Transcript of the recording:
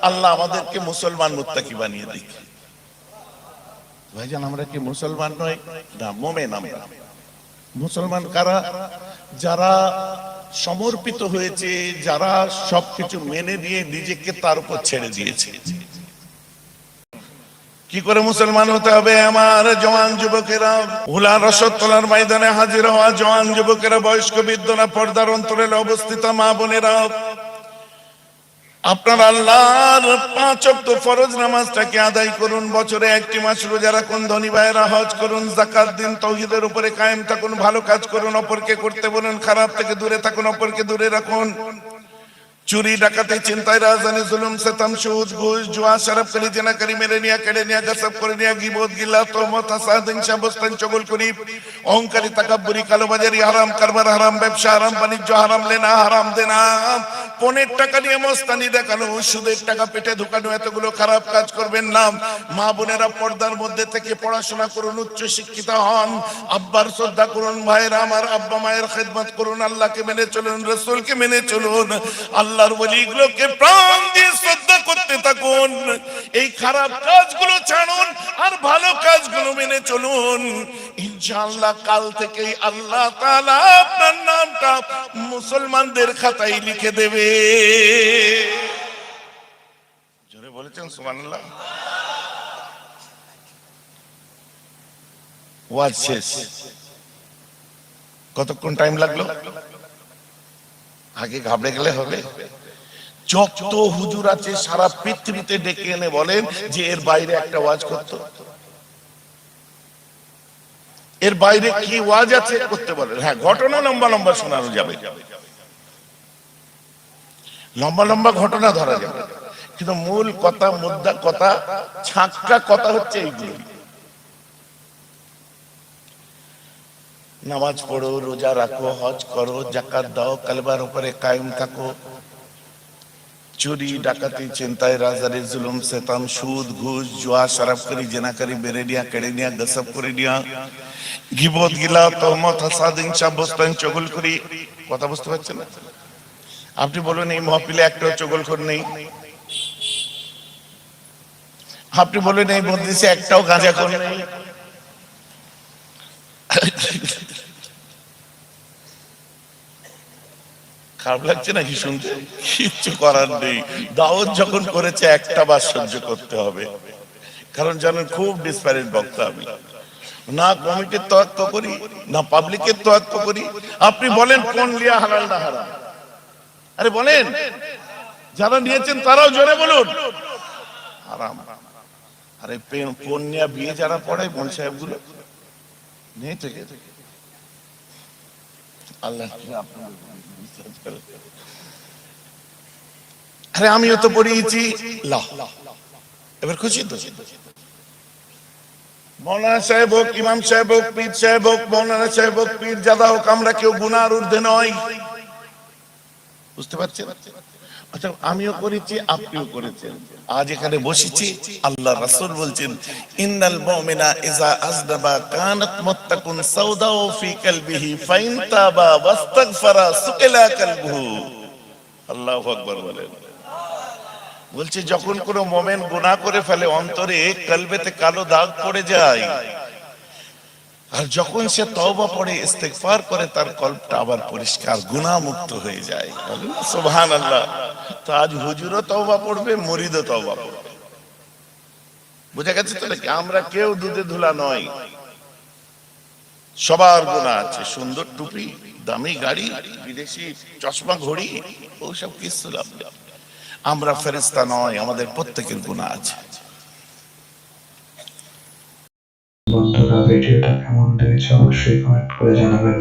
আল্লাহ আমাদেরকে মুসলমান মুত্তাকি বানিয়ে দিক। ভাইজান আমরা কি মুসলমান নই? না, মুমিন আমরা। মুসলমান কারা? যারা সমর্পিত হয়েছে, যারা সবকিছু মেনে দিয়ে নিজেকে তার উপর ছেড়ে দিয়েছে। কি করে মুসলমান হতে হবে? আমার জওয়ান যুবকেরা, উলা রসদ তোলার ময়দানে হাজির হওয়া জওয়ান যুবকেরা, বয়স্ক বৃদ্ধরা, পর্দার অন্তরে অবস্থিত মা বোনেরা, আপনার আল্লাহর 5 ওয়াক্ত ফরজ নামাজটাকে আদায় করুন। বছরে একটি মাস রোজা রাখুন। ধনী ভাইয়েরা হজ করুন, যাকাত দিন, তাওহীদের উপরে কায়েম থাকুন, ভালো কাজ করুন, অপরকে করতে বলুন, খারাপ থেকে দূরে থাকুন, অপরকে দূরে রাখুন। চুরি, ডাকাতি, চিন্তায়, রাজধানী, জুলুম, সিতম, সুদ, ঘুষ, জুয়া, শরাবকারী, জিনাকারী, মেরে নিয়া, কেড়ে নিয়া, গাসব করে নিয়া, গীবত, গিল্লা, তহমত, হাসাদ, হিংসা, বস্তান, চগলখড়ি, অহংকারী, তাকাব্বুরি, কালোবাজারি হারাম, কারবার হারাম, ব্যবসা হারাম, বাণিজ্য হারাম, লেনা হারাম, দেনা, পনের টাকা নিয়ে মস্তানি দেখানো, সুদের টাকা পেটে ঢুকানো, এতগুলো খারাপ কাজ করবেন না। মা বোনেরা পর্দার মধ্যে থেকে পড়াশোনা করুন, উচ্চ শিক্ষিত হন, আব্বার শ্রদ্ধা করুন, ভাইয়েরা আমার আব্বা মায়ের খেদমত করুন, আল্লাহকে মেনে চলুন, রাসূলকে মেনে চলুন, আল্লাহর ওলিগুলোকে প্রাণ দিয়ে শ্রদ্ধা করতে থাকুন। এই খারাপ কাজগুলো ছাড়ুন আর ভালো কাজগুলো মেনে চলুন। ইনশাআল্লাহ কাল থেকেই আল্লাহ তাআলা আপনার নামটা মুসলমানদের খাতায় লিখে দেবে। জোরে বলেছেন সুবহানাল্লাহ। ওয়াজ শেষ। কতক্ষণ টাইম লাগলো? আগে ঘাবড়ে গেলে হবে? যত হুজুর আছে সারা পৃথিবীতে ডেকে এনে বলেন যে এর বাইরে একটা ওয়াজ করতে, এর বাইরে কি ওয়াজ আছে করতে বলেন। হ্যাঁ, ঘটনা লম্বা লম্বা শোনানো যাবে, লম্বা লম্বা ঘটনা ধরা যাবে, কিন্তু মূল কথা, মুদ্রা কথা, ছাঁকটা কথা হচ্ছে এইগুলো। নামাজ পড়ো, রোজা রাখো, হজ করো, যাকাত দাও, কালবার উপরে কায়েম থাকো, চুরি, ডাকাতি, চিন্তায়, রাজধানী, জুলুম, সিতম, সুদ, ঘুষ, জুয়া, শরাবকারী, জিনাকারী, মেরে নিয়া, কেড়ে নিয়া, গাসব করে নিয়া, গীবত, গিলা, তহমত, হাসাদ, হিংসা, বস্তান, চগলখড়ি। কথা বুঝতে পারছেন না? আপনি বলুন এই মাহফিলে একটাও চগলখড় নেই? আপনি বলুন এই মজলিসে একটাও গাঁজাখোর নেই? খারাপ লাগছে নাকি শুনতে? কিচ্ছু করার নেই, দাওয়াত যখন করেছে একটা বার সহ্য করতে হবে। কারণ জানেন খুব ডিসপ্যারেট বক্তা আমি, না কমিটির তোয়াক্কা করি, না পাবলিকের তোয়াক্কা করি। আপনি বলেন কোন লিয়া হালাল না হারাম? আরে বলেন, যারা নিয়েছেন তারাও জোরে বলুন হারাম। আরে কোন নিয়া বিয়ে যারা পড়ায় বোন সাহেব গুলো নেই থেকে আল্লাহ। আরে আমিও তো পড়িয়েছি। এবার খুশি তো? মৌলানা সাহেব হোক, ইমাম সাহেব হোক, পীর সাহেব হোক, মৌলানা সাহেব হোক, পীর জাদা হোক, আমরা কেউ গুনার ঊর্ধ্বে নয়। বুঝতে পারছেন? আচ্ছা, আমিও করেছি, আপনিও করেছেন। আজ এখানে বসেছি, আল্লাহ রাসূল বলছেন ইন্নাল মুমিনা ইযা আযনাবা কানাত মুত্তাকুন সাওদাউ ফি কলবিহি ফাইন তাবা ওয়াস্তাগফারা সুকিলা কলবুহু। আল্লাহু আকবার বলেন। বলছে যখন কোনো মুমিন গুনাহ করে ফেলে অন্তরে কলবেতে কালো দাগ পড়ে যায়, আর যখন সে তওবা পড়ে, ইস্তেগফার করে, তার কলবটা আবার পরিষ্কার, গুনাহ মুক্ত হয়ে যায়। বলেন সুবহানাল্লাহ। তো আজ হুজুরও তওবা পড়বে, মুরিদও তওবা পড়বে। বুঝা গেছে তো নাকি? আমরা কেউ দুধে ধুলা নয়, সবার গুনাহ আছে। সুন্দর টুপি, দামি গাড়ি, বিদেশি চশমা, ঘড়ি, ওসব কিছু লাভ নেই। আমরা ফেরেশতা নয়, আমাদের প্রত্যেকের গুনাহ আছে। বন্ধুরা, ভিডিওটা কেমন লেগেছে অবশ্যই কমেন্ট করে জানাবেন।